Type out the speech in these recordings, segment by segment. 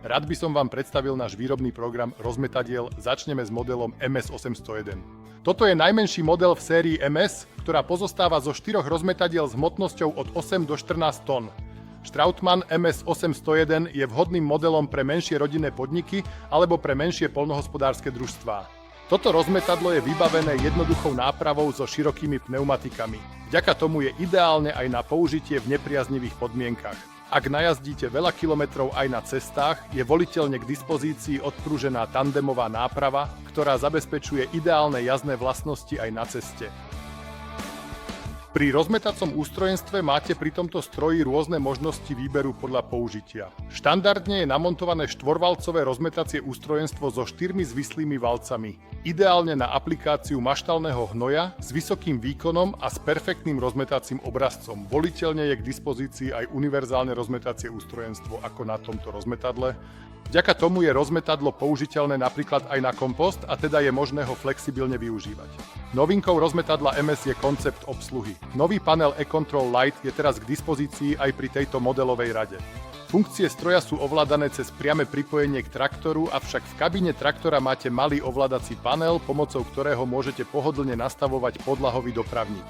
Rád by som vám predstavil náš výrobný program rozmetadiel. Začneme s modelom MS801. Toto je najmenší model v sérii MS, ktorá pozostáva zo 4 rozmetadiel s hmotnosťou od 8 do 14 tón. Strautmann MS801 je vhodným modelom pre menšie rodinné podniky alebo pre menšie poľnohospodárske družstvá. Toto rozmetadlo je vybavené jednoduchou nápravou so širokými pneumatikami. Vďaka tomu je ideálne aj na použitie v nepriaznivých podmienkach. Ak najazdíte veľa kilometrov aj na cestách, je voliteľne k dispozícii odpružená tandemová náprava, ktorá zabezpečuje ideálne jazdné vlastnosti aj na ceste. Pri rozmetacom ústrojenstve máte pri tomto stroji rôzne možnosti výberu podľa použitia. Štandardne je namontované štvorvalcové rozmetacie ústrojenstvo so 4 zvislými valcami. Ideálne na aplikáciu maštalného hnoja s vysokým výkonom a s perfektným rozmetacím obrazcom. Voliteľne je k dispozícii aj univerzálne rozmetacie ústrojenstvo ako na tomto rozmetadle. Vďaka tomu je rozmetadlo použiteľné napríklad aj na kompost a teda je možné ho flexibilne využívať. Novinkou rozmetadla MS je koncept obsluhy. Nový panel e-Control Lite je teraz k dispozícii aj pri tejto modelovej rade. Funkcie stroja sú ovládané cez priame pripojenie k traktoru, avšak v kabíne traktora máte malý ovládací panel, pomocou ktorého môžete pohodlne nastavovať podlahový dopravník.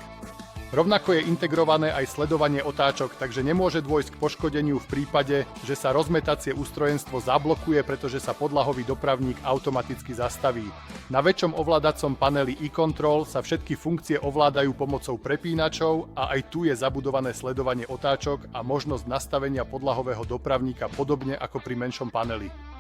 Rovnako je integrované aj sledovanie otáčok, takže nemôže dôjsť k poškodeniu v prípade, že sa rozmetacie ústrojenstvo zablokuje, pretože sa podlahový dopravník automaticky zastaví. Na väčšom ovládacom paneli e-Control sa všetky funkcie ovládajú pomocou prepínačov a aj tu je zabudované sledovanie otáčok a možnosť nastavenia podlahového dopravníka podobne ako pri menšom paneli.